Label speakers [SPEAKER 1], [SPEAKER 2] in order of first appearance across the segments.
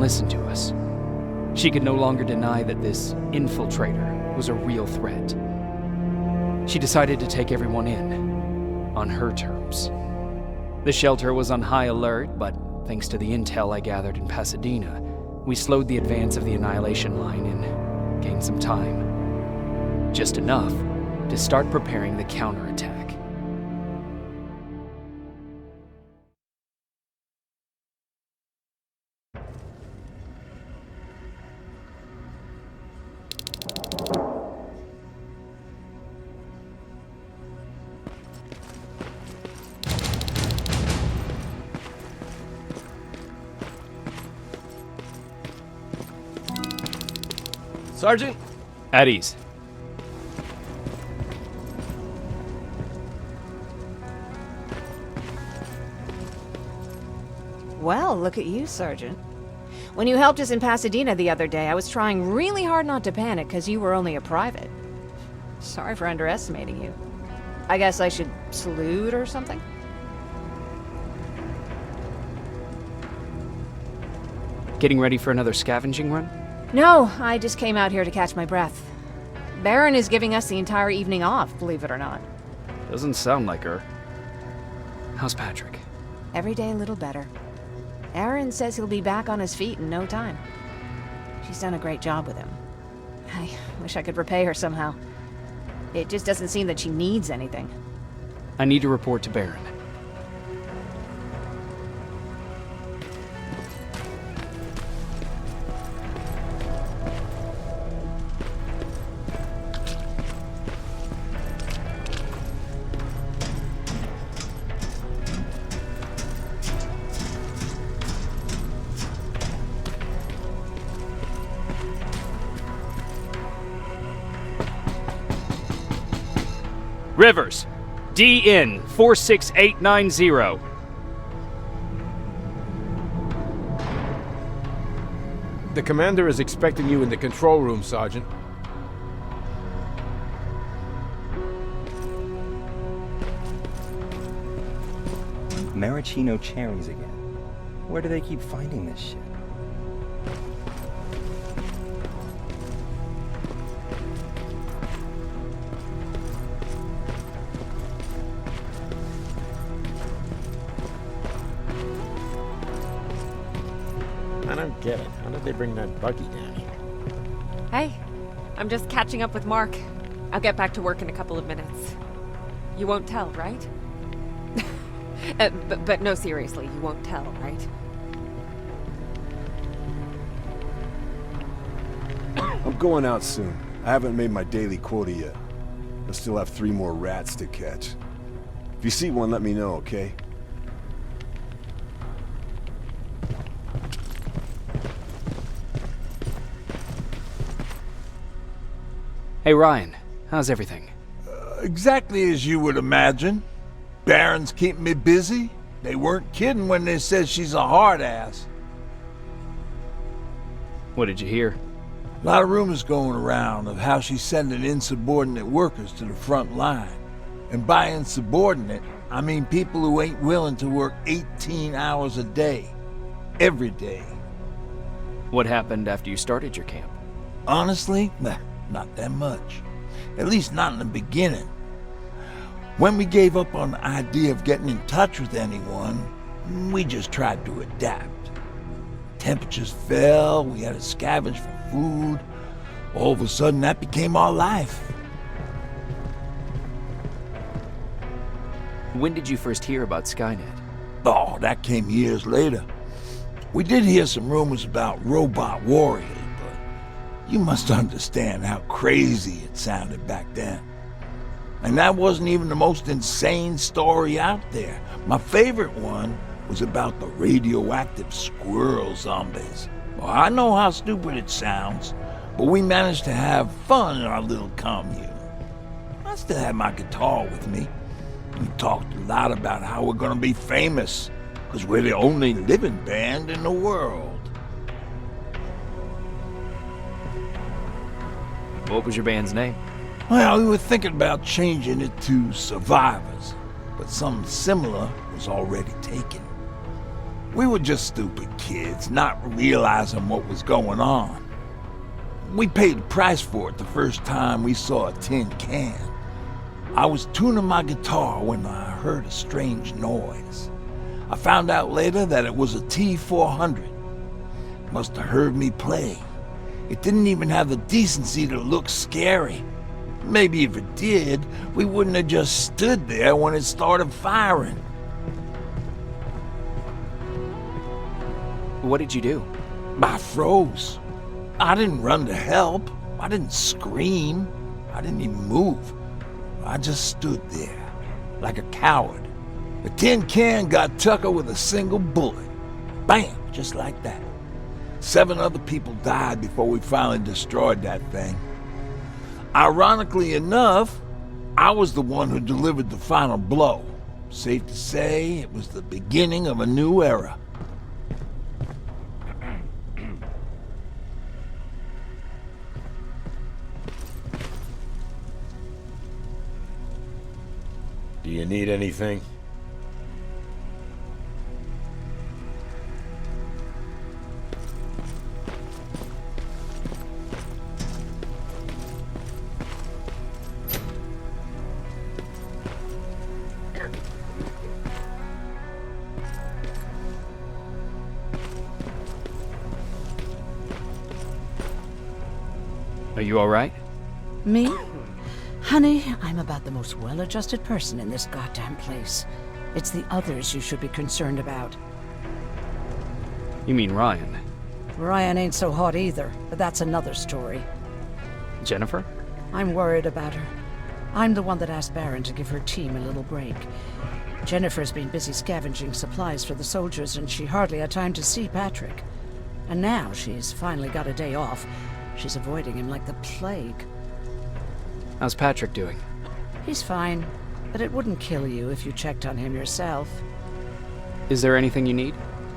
[SPEAKER 1] listen to us. She could no longer deny that this infiltrator was a real threat. She decided to take everyone in, on her terms. The shelter was on high alert, but thanks to the intel I gathered in Pasadena, we slowed the advance of the Annihilation Line and gained some time. Just enough to start preparing the counterattack.
[SPEAKER 2] Sergeant?
[SPEAKER 1] At ease.
[SPEAKER 3] Well, look at you, Sergeant. When you helped us in Pasadena the other day, I was trying really hard not to panic because you were only a private. Sorry for underestimating you. I guess I should salute or something?
[SPEAKER 1] Getting ready for another scavenging run?
[SPEAKER 3] No, I just came out here to catch my breath. Baron is giving us the entire evening off, believe it or not.
[SPEAKER 1] Doesn't sound like her. How's Patrick?
[SPEAKER 3] Every day a little better. Aaron says he'll be back on his feet in no time. She's done a great job with him. I wish I could repay her somehow. It just doesn't seem that she needs anything.
[SPEAKER 1] I need to report to Baron. Rivers, DN 46890.
[SPEAKER 2] The commander is expecting you in the control room, Sergeant.
[SPEAKER 4] Maraschino cherries again. Where do they keep finding this shit?
[SPEAKER 5] I don't get it. How did they bring that buggy down here?
[SPEAKER 6] Hey, I'm just catching up with Mark. I'll get back to work in a couple of minutes. You won't tell, right? But no, seriously, you won't tell, right?
[SPEAKER 7] I'm going out soon. I haven't made my daily quota yet. I still have 3 more rats to catch. If you see one, let me know, okay?
[SPEAKER 1] Hey Ryan, how's everything?
[SPEAKER 8] Exactly as you would imagine. Baron's keeping me busy. They weren't kidding when they said she's a hard ass.
[SPEAKER 1] What did you hear?
[SPEAKER 8] A lot of rumors going around of how she's sending insubordinate workers to the front line. And by insubordinate, I mean people who ain't willing to work 18 hours a day. Every day.
[SPEAKER 1] What happened after you started your camp?
[SPEAKER 8] Honestly, not that much. At least not in the beginning. When we gave up on the idea of getting in touch with anyone, we just tried to adapt. Temperatures fell, we had to scavenge for food. All of a sudden, that became our life.
[SPEAKER 1] When did you first hear about Skynet?
[SPEAKER 8] Oh, that came years later. We did hear some rumors about robot warriors, but you must understand how crazy it sounded back then. And that wasn't even the most insane story out there. My favorite one was about the radioactive squirrel zombies. Well, I know how stupid it sounds, but we managed to have fun in our little commune. I still had my guitar with me. We talked a lot about how we're gonna be famous, because we're the only living band in the world.
[SPEAKER 1] What was your band's name?
[SPEAKER 8] Well, we were thinking about changing it to Survivors, but something similar was already taken. We were just stupid kids, not realizing what was going on. We paid the price for it the first time we saw a tin can. I was tuning my guitar when I heard a strange noise. I found out later that it was a T400. Must have heard me play. It didn't even have the decency to look scary. Maybe if it did, we wouldn't have just stood there when it started firing.
[SPEAKER 1] What did you do?
[SPEAKER 8] I froze. I didn't run to help. I didn't scream. I didn't even move. I just stood there, like a coward. The tin can got Tucker with a single bullet. Bam! Just like that. 7 other people died before we finally destroyed that thing. Ironically enough, I was the one who delivered the final blow. Safe to say, it was the beginning of a new era.
[SPEAKER 2] Do you need anything?
[SPEAKER 1] Are you all right?
[SPEAKER 9] Me? Honey, I'm about the most well-adjusted person in this goddamn place. It's the others you should be concerned about.
[SPEAKER 1] You mean Ryan?
[SPEAKER 9] Ryan ain't so hot either, but that's another story.
[SPEAKER 1] Jennifer?
[SPEAKER 9] I'm worried about her. I'm the one that asked Baron to give her team a little break. Jennifer's been busy scavenging supplies for the soldiers, and she hardly had time to see Patrick. And now she's finally got a day off. She's avoiding him like the plague.
[SPEAKER 1] How's Patrick doing?
[SPEAKER 9] He's fine, but it wouldn't kill you if you checked on him yourself.
[SPEAKER 1] Is there anything you need?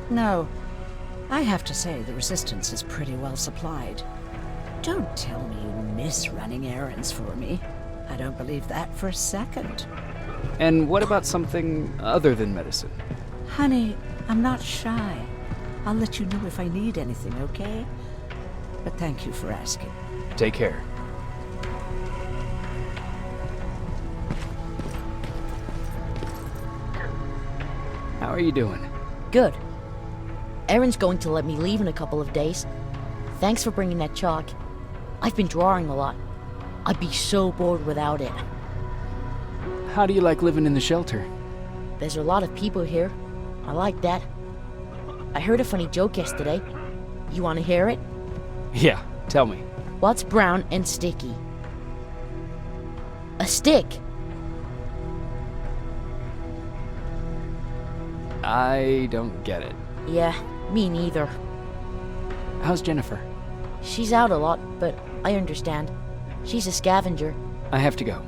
[SPEAKER 9] No. I have to say the Resistance is pretty well supplied. Don't tell me you miss running errands for me. I don't believe that for a second.
[SPEAKER 1] And what about something other than medicine?
[SPEAKER 9] Honey, I'm not shy. I'll let you know if I need anything, okay? But thank you for asking.
[SPEAKER 1] Take care. How are you doing?
[SPEAKER 10] Good. Erin's going to let me leave in a couple of days. Thanks for bringing that chalk. I've been drawing a lot. I'd be so bored without it.
[SPEAKER 1] How do you like living in the shelter?
[SPEAKER 10] There's a lot of people here. I like that. I heard a funny joke yesterday. You want to hear it?
[SPEAKER 1] Yeah, tell me.
[SPEAKER 10] What's brown and sticky? A stick.
[SPEAKER 1] I don't get it.
[SPEAKER 10] Yeah, me neither.
[SPEAKER 1] How's Jennifer?
[SPEAKER 10] She's out a lot, but I understand. She's a scavenger.
[SPEAKER 1] I have to go.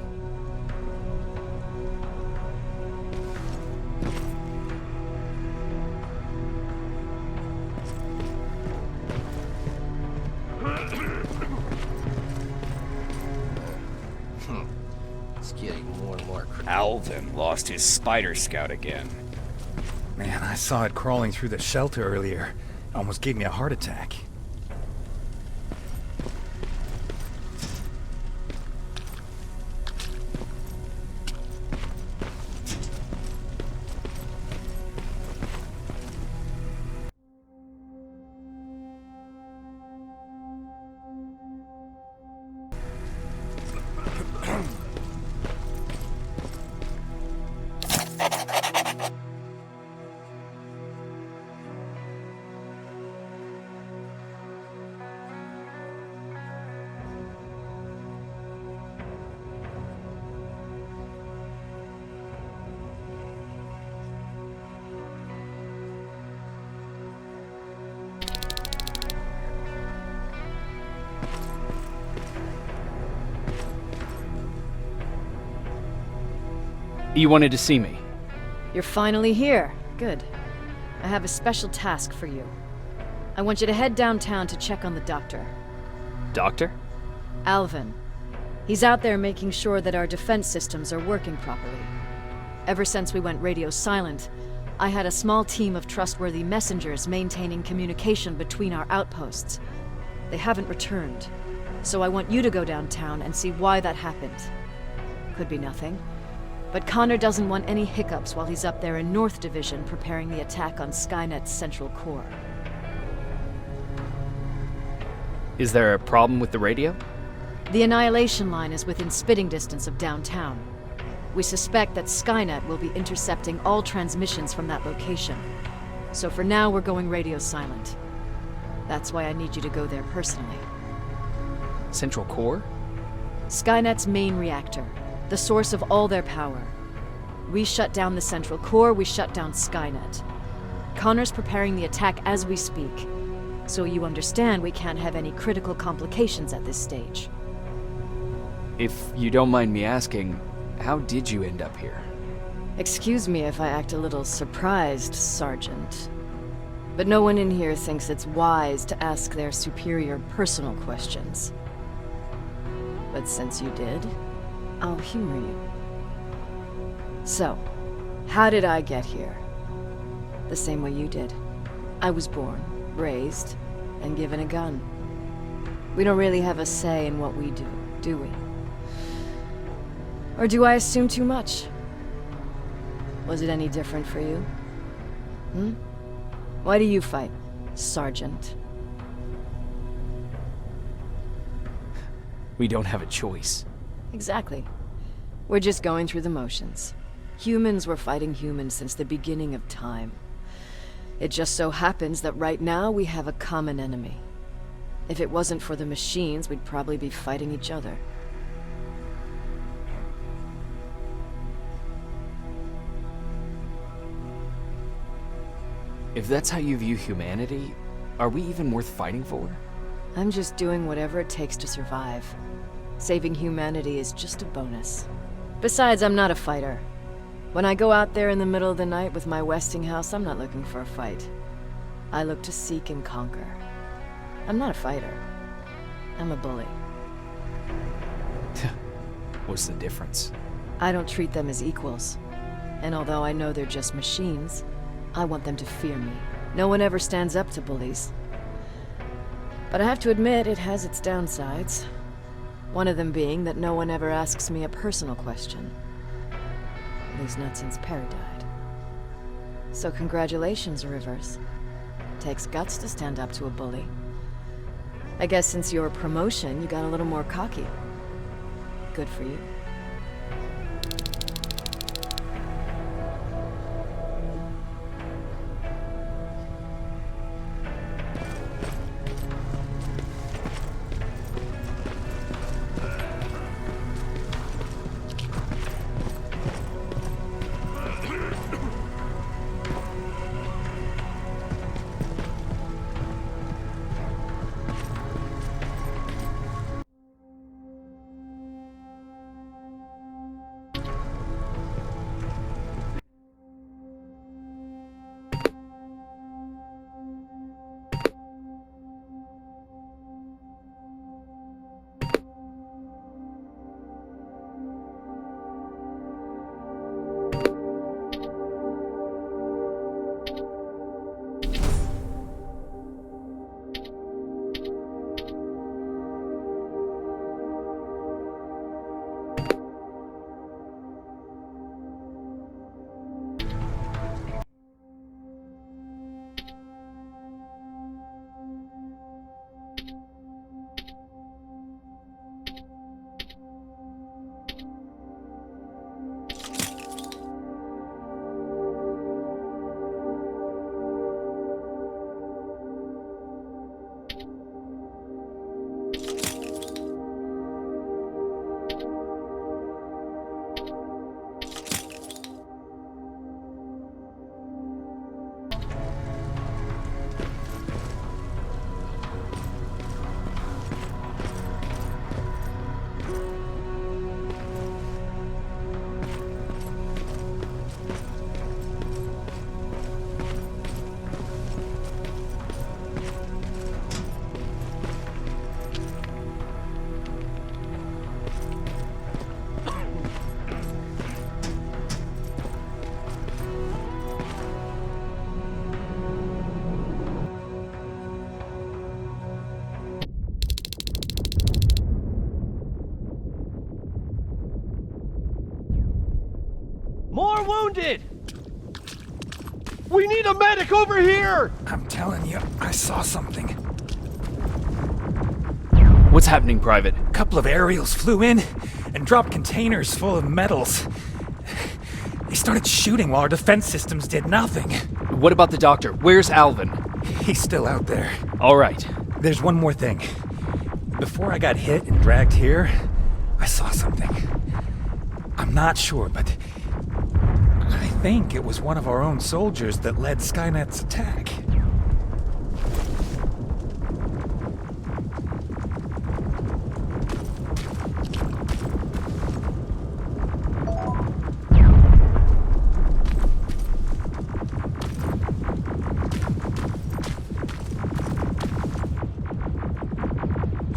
[SPEAKER 11] It's getting more and more crazy.
[SPEAKER 12] Alvin lost his spider scout again.
[SPEAKER 4] Man, I saw it crawling through the shelter earlier. It almost gave me a heart attack.
[SPEAKER 1] You wanted to see me?
[SPEAKER 3] You're finally here. Good. I have a special task for you. I want you to head downtown to check on the doctor.
[SPEAKER 1] Doctor?
[SPEAKER 3] Alvin. He's out there making sure that our defense systems are working properly. Ever since we went radio silent,
[SPEAKER 13] I had a small team of trustworthy messengers maintaining communication between our outposts. They haven't returned, so I want you to go downtown and see why that happened. Could be nothing, but Connor doesn't want any hiccups while he's up there in North Division preparing the attack on Skynet's central core.
[SPEAKER 1] Is there a problem with the radio?
[SPEAKER 13] The Annihilation Line is within spitting distance of downtown. We suspect that Skynet will be intercepting all transmissions from that location. So for now, we're going radio silent. That's why I need you to go there personally.
[SPEAKER 1] Central core?
[SPEAKER 13] Skynet's main reactor, the source of all their power. We shut down the central core, we shut down Skynet. Connor's preparing the attack as we speak, so you understand we can't have any critical complications at this stage.
[SPEAKER 1] If you don't mind me asking, how did you end up here?
[SPEAKER 13] Excuse me if I act a little surprised, Sergeant. But no one in here thinks it's wise to ask their superior personal questions. But since you did, I'll humor you. So, how did I get here? The same way you did. I was born, raised, and given a gun. We don't really have a say in what we do we? Or do I assume too much? Was it any different for you? Why do you fight, Sergeant?
[SPEAKER 1] We don't have a choice.
[SPEAKER 13] Exactly. We're just going through the motions. Humans were fighting humans since the beginning of time. It just so happens that right now we have a common enemy. If it wasn't for the machines, we'd probably be fighting each other.
[SPEAKER 1] If that's how you view humanity, are we even worth fighting for?
[SPEAKER 13] I'm just doing whatever it takes to survive. Saving humanity is just a bonus. Besides, I'm not a fighter. When I go out there in the middle of the night with my Westinghouse, I'm not looking for a fight. I look to seek and conquer. I'm not a fighter. I'm a bully.
[SPEAKER 1] What's the difference?
[SPEAKER 13] I don't treat them as equals. And although I know they're just machines, I want them to fear me. No one ever stands up to bullies. But I have to admit, it has its downsides. One of them being that no one ever asks me a personal question. At least not since Perry died. So congratulations, Rivers. Takes guts to stand up to a bully. I guess since your promotion, you got a little more cocky. Good for you.
[SPEAKER 14] More wounded! We need a medic over here!
[SPEAKER 4] I'm telling you, I saw something.
[SPEAKER 1] What's happening, Private?
[SPEAKER 4] A couple of aerials flew in and dropped containers full of metals. They started shooting while our defense systems did nothing.
[SPEAKER 1] What about the doctor? Where's Alvin?
[SPEAKER 4] He's still out there.
[SPEAKER 1] All right.
[SPEAKER 4] There's one more thing. Before I got hit and dragged here, I saw something. I'm not sure, but I think it was one of our own soldiers that led Skynet's attack.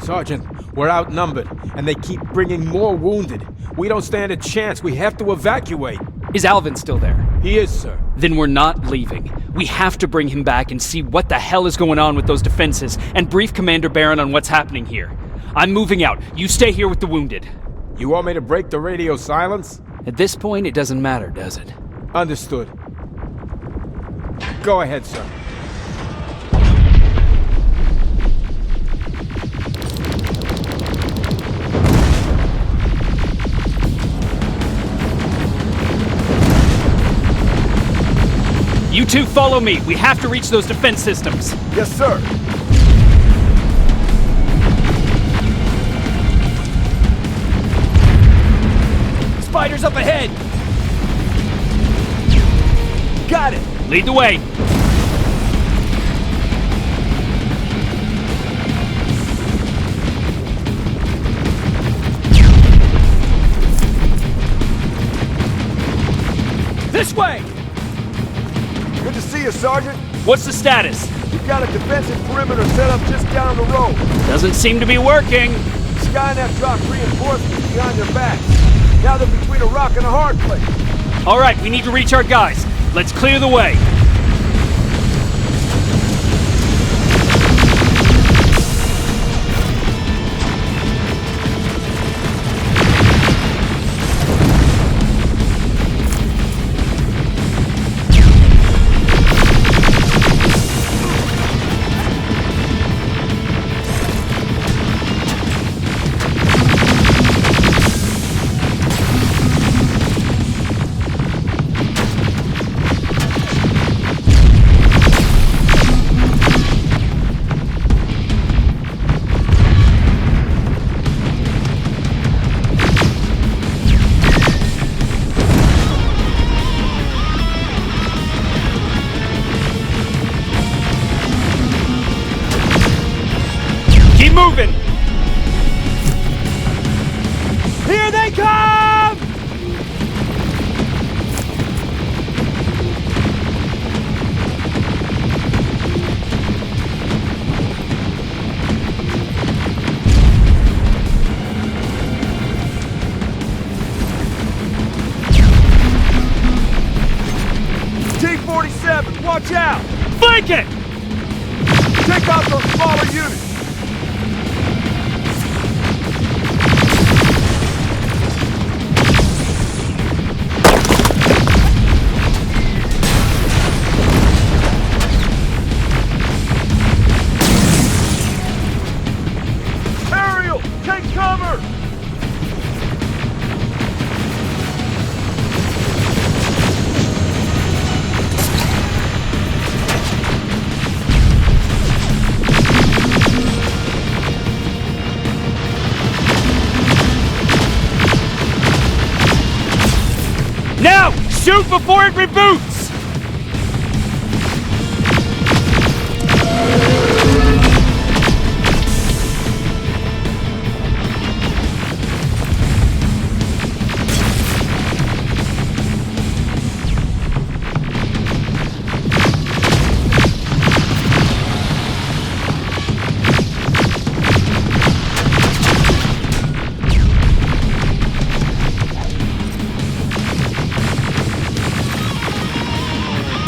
[SPEAKER 2] Sergeant, we're outnumbered, and they keep bringing more wounded. We don't stand a chance. We have to evacuate.
[SPEAKER 1] Is Alvin still there?
[SPEAKER 2] He is, sir.
[SPEAKER 1] Then we're not leaving. We have to bring him back and see what the hell is going on with those defenses, and brief Commander Barron on what's happening here. I'm moving out. You stay here with the wounded.
[SPEAKER 2] You want me to break the radio silence?
[SPEAKER 1] At this point, it doesn't matter, does it?
[SPEAKER 2] Understood. Go ahead, sir.
[SPEAKER 1] You two follow me. We have to reach those defense systems.
[SPEAKER 7] Yes, sir.
[SPEAKER 14] Spiders up ahead! Got it!
[SPEAKER 1] Lead the way.
[SPEAKER 14] This way!
[SPEAKER 7] Good to see you, Sergeant.
[SPEAKER 1] What's the status?
[SPEAKER 7] We've got a defensive perimeter set up just down the road.
[SPEAKER 1] Doesn't seem to be working.
[SPEAKER 7] Skynet dropped reinforcements behind your backs. Now they're between a rock and a hard place.
[SPEAKER 1] All right, we need to reach our guys. Let's clear the way. Moving!
[SPEAKER 14] Here they come!
[SPEAKER 7] T-47, watch out!
[SPEAKER 1] Flank it!
[SPEAKER 7] Take out those smaller units!
[SPEAKER 1] Now! Shoot before it reboots!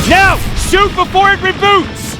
[SPEAKER 1] Now! Shoot before it reboots!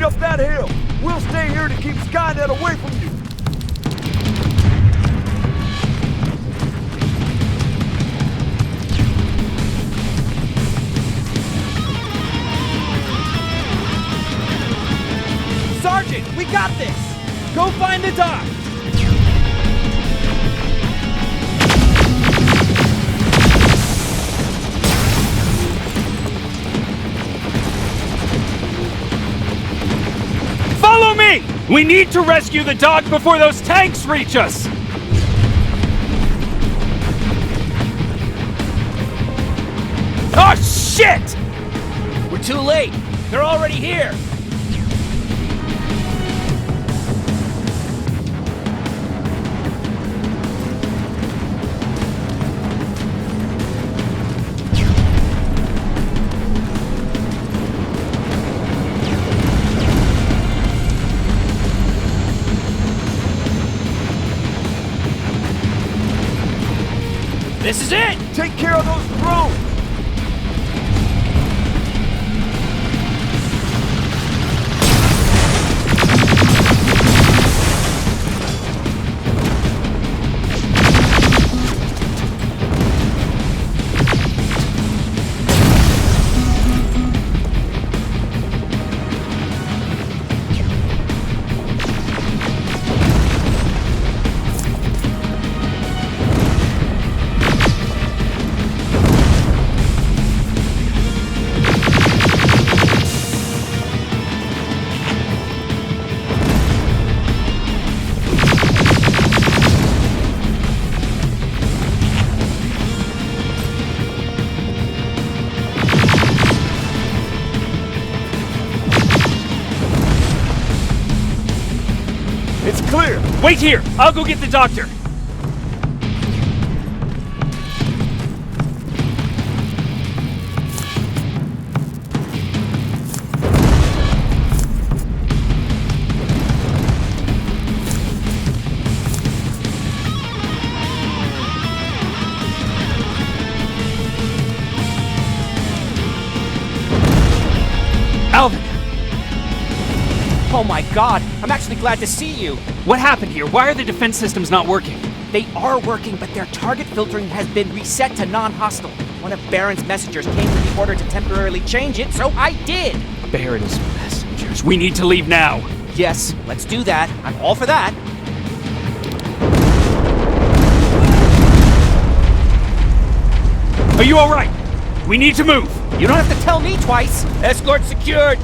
[SPEAKER 14] up that hill. We'll stay here to keep Skynet away from you.
[SPEAKER 15] Sergeant, we got this! Go find the dock!
[SPEAKER 1] Follow me! We need to rescue the dock before those tanks reach us! Oh, shit!
[SPEAKER 15] We're too late. They're already here. This is it!
[SPEAKER 14] Take care of those drones! It's clear!
[SPEAKER 1] Wait here! I'll go get the doctor! Alvin!
[SPEAKER 15] Oh my god, I'm actually glad to see you.
[SPEAKER 1] What happened here? Why are the defense systems not working?
[SPEAKER 15] They are working, but their target filtering has been reset to non-hostile. One of Baron's messengers came with the order to temporarily change it, so I did.
[SPEAKER 1] Baron's messengers. We need to leave now.
[SPEAKER 15] Yes, let's do that. I'm all for that.
[SPEAKER 1] Are you all right? We need to move.
[SPEAKER 15] You don't have to tell me twice. Escort secured.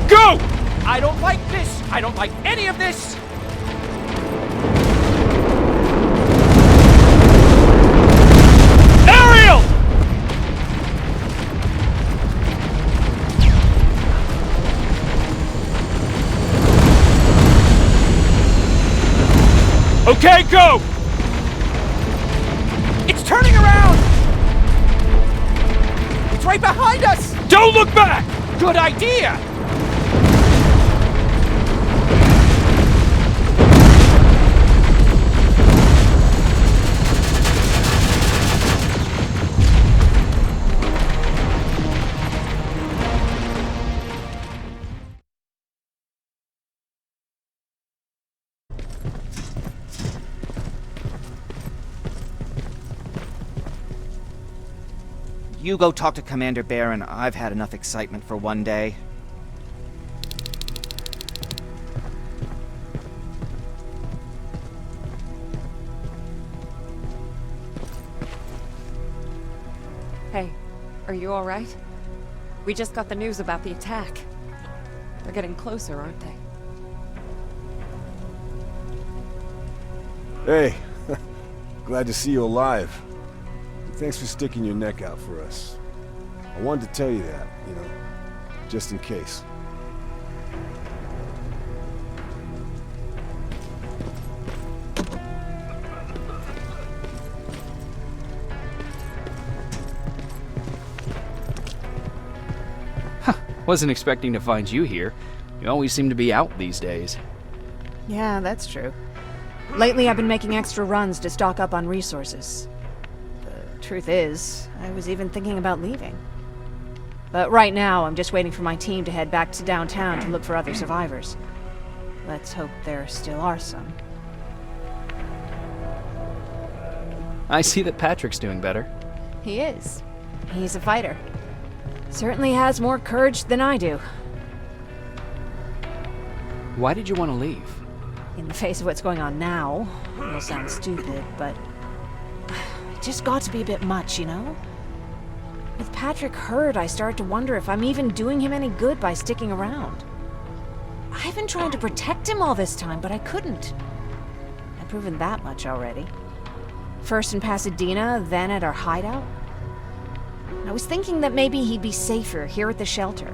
[SPEAKER 1] Go!
[SPEAKER 15] I don't like this. I don't like any of this.
[SPEAKER 1] Ariel! Okay, go!
[SPEAKER 15] It's turning around! It's right behind us!
[SPEAKER 1] Don't look back!
[SPEAKER 15] Good idea! You go talk to Commander Baron. I've had enough excitement for one day.
[SPEAKER 6] Hey, are you all right? We just got the news about the attack. They're getting closer, aren't they?
[SPEAKER 7] Hey, glad to see you alive. Thanks for sticking your neck out for us. I wanted to tell you that, you know, just in case.
[SPEAKER 1] Wasn't expecting to find you here. You always seem to be out these days.
[SPEAKER 3] Yeah, that's true. Lately I've been making extra runs to stock up on resources. The truth is, I was even thinking about leaving. But right now, I'm just waiting for my team to head back to downtown to look for other survivors. Let's hope there still are some.
[SPEAKER 1] I see that Patrick's doing better.
[SPEAKER 3] He is. He's a fighter. Certainly has more courage than I do.
[SPEAKER 1] Why did you want to leave?
[SPEAKER 3] In the face of what's going on now, it'll sound stupid, but it just got to be a bit much, you know? With Patrick hurt, I started to wonder if I'm even doing him any good by sticking around. I've been trying to protect him all this time, but I couldn't. I've proven that much already. First in Pasadena, then at our hideout. I was thinking that maybe he'd be safer here at the shelter.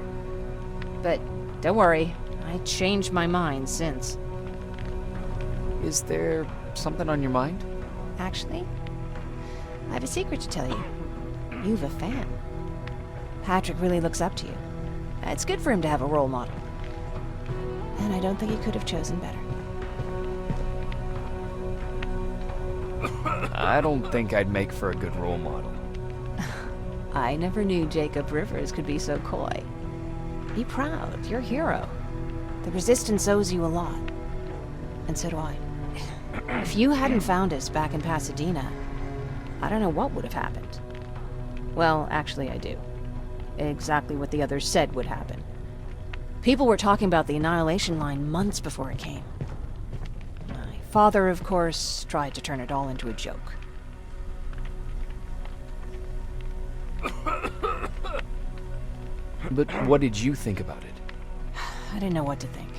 [SPEAKER 3] But don't worry, I changed my mind since.
[SPEAKER 1] Is there something on your mind?
[SPEAKER 3] Actually, I have a secret to tell you. You've a fan. Patrick really looks up to you. It's good for him to have a role model. And I don't think he could have chosen better.
[SPEAKER 1] I don't think I'd make for a good role model.
[SPEAKER 3] I never knew Jacob Rivers could be so coy. Be proud, you're a hero. The Resistance owes you a lot. And so do I. If you hadn't found us back in Pasadena, I don't know what would have happened. Well, actually I do. Exactly what the others said would happen. People were talking about the Annihilation Line months before it came. My father, of course, tried to turn it all into a joke.
[SPEAKER 1] But what did you think about it?
[SPEAKER 3] I didn't know what to think.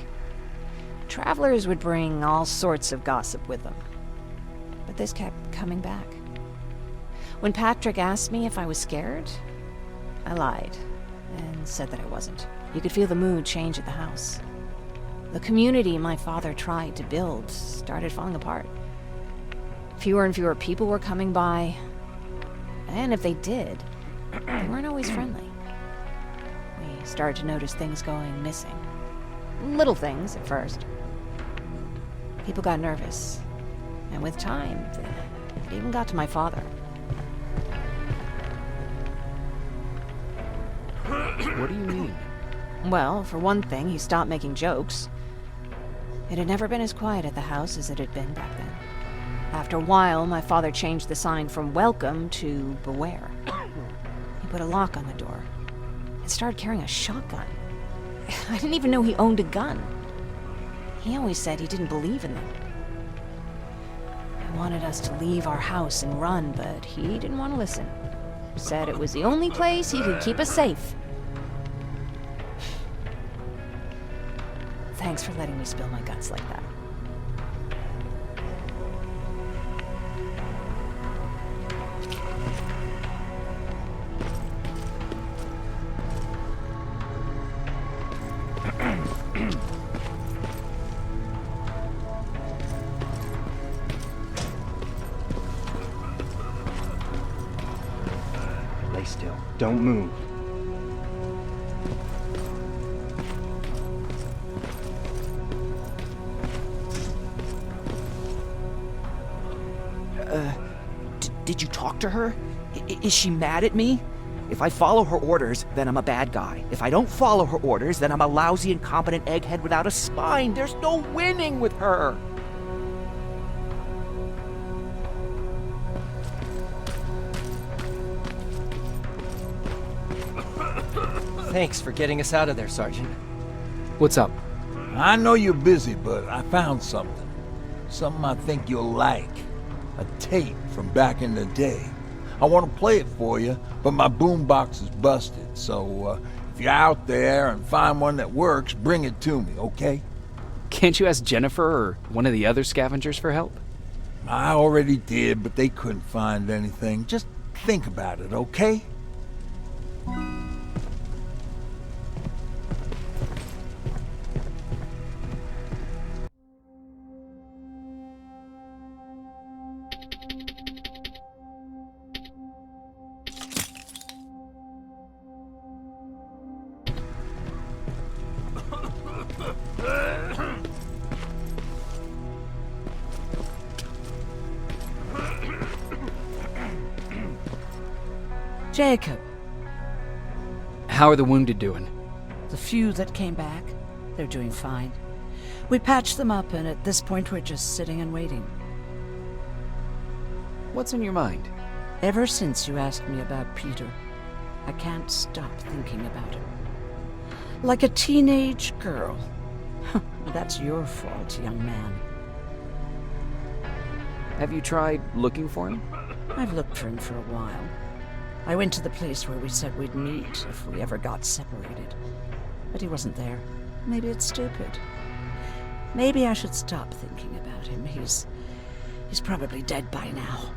[SPEAKER 3] Travelers would bring all sorts of gossip with them. But this kept coming back. When Patrick asked me if I was scared, I lied and said that I wasn't. You could feel the mood change at the house. The community my father tried to build started falling apart. Fewer and fewer people were coming by, and if they did, they weren't always friendly. We started to notice things going missing. Little things at first. People got nervous, and with time, it even got to my father.
[SPEAKER 1] What do you mean?
[SPEAKER 3] Well, for one thing, he stopped making jokes. It had never been as quiet at the house as it had been back then. After a while, my father changed the sign from welcome to beware. He put a lock on the door and started carrying a shotgun. I didn't even know he owned a gun. He always said he didn't believe in them. He wanted us to leave our house and run, but he didn't want to listen. Said it was the only place he could keep us safe. Thanks for letting me spill my guts like that.
[SPEAKER 16] Lay still. Don't move.
[SPEAKER 15] Did you talk to her? Is she mad at me? If I follow her orders, then I'm a bad guy. If I don't follow her orders, then I'm a lousy, incompetent egghead without a spine. There's no winning with her.
[SPEAKER 11] Thanks for getting us out of there, Sergeant.
[SPEAKER 1] What's up?
[SPEAKER 8] I know you're busy, but I found something. Something I think you'll like. A tape from back in the day. I want to play it for you, but my boombox is busted, so if you're out there and find one that works, bring it to me, okay?
[SPEAKER 1] Can't you ask Jennifer or one of the other scavengers for help?
[SPEAKER 8] I already did, but they couldn't find anything. Just think about it, okay?
[SPEAKER 9] Jacob.
[SPEAKER 1] How are the wounded doing?
[SPEAKER 9] The few that came back, they're doing fine. We patched them up, and at this point we're just sitting and waiting.
[SPEAKER 1] What's on your mind?
[SPEAKER 9] Ever since you asked me about Peter, I can't stop thinking about him. Like a teenage girl. That's your fault, young man.
[SPEAKER 1] Have you tried looking for him?
[SPEAKER 9] I've looked for him for a while. I went to the place where we said we'd meet if we ever got separated. But he wasn't there. Maybe it's stupid. Maybe I should stop thinking about him. He's probably dead by now.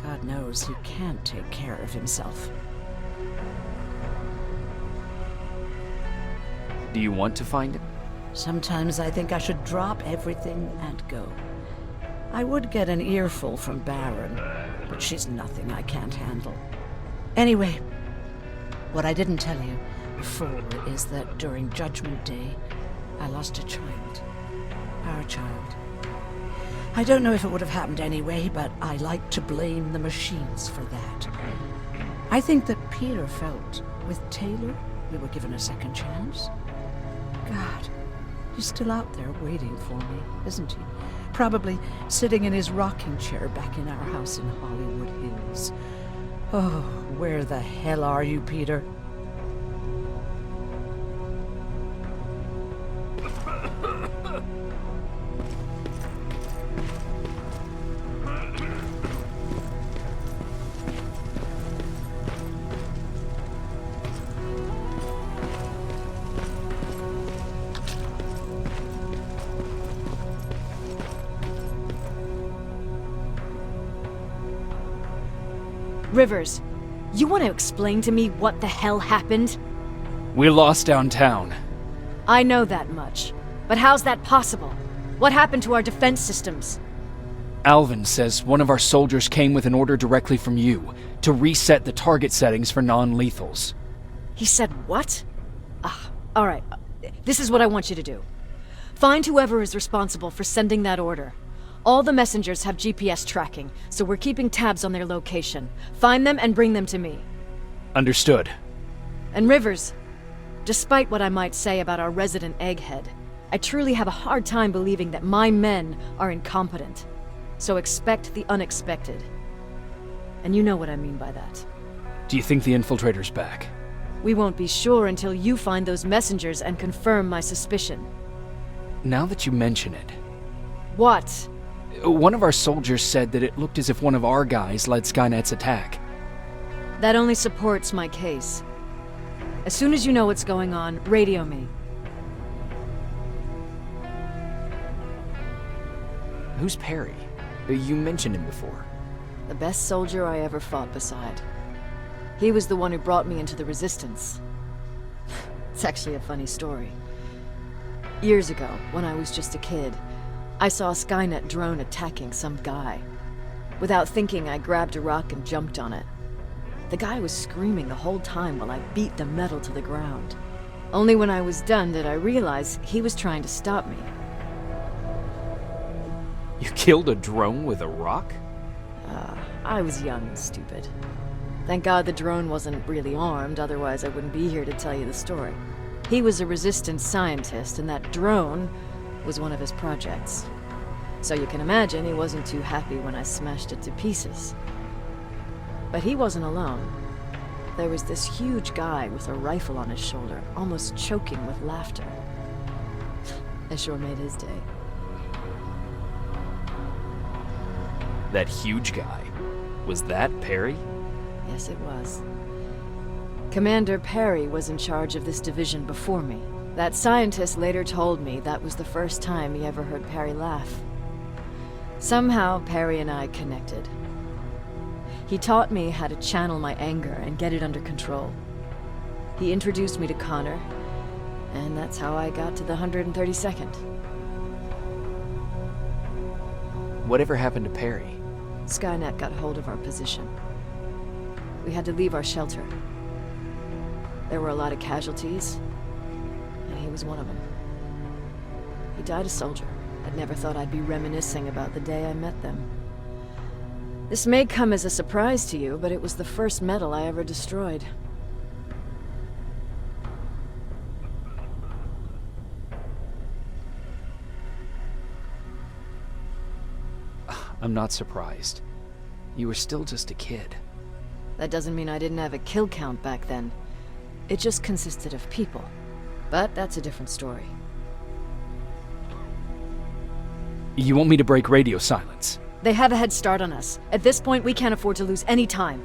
[SPEAKER 9] God knows he can't take care of himself.
[SPEAKER 1] Do you want to find him?
[SPEAKER 9] Sometimes I think I should drop everything and go. I would get an earful from Baron, but she's nothing I can't handle. Anyway, what I didn't tell you before is that during Judgment Day, I lost a child. Our child. I don't know if it would have happened anyway, but I like to blame the machines for that. I think that Peter felt with Taylor we were given a second chance. God, he's still out there waiting for me, isn't he? Probably sitting in his rocking chair back in our house in Hollywood Hills. Oh, where the hell are you, Peter?
[SPEAKER 13] Rivers, you want to explain to me what the hell happened?
[SPEAKER 1] We lost downtown.
[SPEAKER 13] I know that much. But how's that possible? What happened to our defense systems?
[SPEAKER 1] Alvin says one of our soldiers came with an order directly from you to reset the target settings for non-lethals.
[SPEAKER 13] He said what? Alright. This is what I want you to do. Find whoever is responsible for sending that order. All the messengers have GPS tracking, so we're keeping tabs on their location. Find them and bring them to me.
[SPEAKER 1] Understood.
[SPEAKER 13] And Rivers, despite what I might say about our resident egghead, I truly have a hard time believing that my men are incompetent. So expect the unexpected. And you know what I mean by that.
[SPEAKER 1] Do you think the infiltrator's back?
[SPEAKER 13] We won't be sure until you find those messengers and confirm my suspicion.
[SPEAKER 1] Now that you mention it...
[SPEAKER 13] What?
[SPEAKER 1] One of our soldiers said that it looked as if one of our guys led Skynet's attack.
[SPEAKER 13] That only supports my case. As soon as you know what's going on, radio me.
[SPEAKER 1] Who's Perry? You mentioned him before.
[SPEAKER 13] The best soldier I ever fought beside. He was the one who brought me into the Resistance. It's actually a funny story. Years ago, when I was just a kid, I saw a Skynet drone attacking some guy. Without thinking, I grabbed a rock and jumped on it. The guy was screaming the whole time while I beat the metal to the ground. Only when I was done did I realize he was trying to stop me.
[SPEAKER 1] You killed a drone with a rock?
[SPEAKER 13] I was young and stupid. Thank God the drone wasn't really armed, otherwise I wouldn't be here to tell you the story. He was a resistance scientist, and that drone was one of his projects. So you can imagine he wasn't too happy when I smashed it to pieces. But he wasn't alone. There was this huge guy with a rifle on his shoulder, almost choking with laughter. I sure made his day.
[SPEAKER 1] That huge guy. Was that Perry?
[SPEAKER 13] Yes, it was. Commander Perry was in charge of this division before me. That scientist later told me that was the first time he ever heard Perry laugh. Somehow, Perry and I connected. He taught me how to channel my anger and get it under control. He introduced me to Connor, and that's how I got to the 132nd.
[SPEAKER 1] Whatever happened to Perry?
[SPEAKER 13] Skynet got hold of our position. We had to leave our shelter. There were a lot of casualties, and he was one of them. He died a soldier. I'd never thought I'd be reminiscing about the day I met them. This may come as a surprise to you, but it was the first metal I ever destroyed.
[SPEAKER 1] I'm not surprised. You were still just a kid.
[SPEAKER 13] That doesn't mean I didn't have a kill count back then. It just consisted of people. But that's a different story.
[SPEAKER 1] You want me to break radio silence?
[SPEAKER 13] They have a head start on us. At this point, we can't afford to lose any time.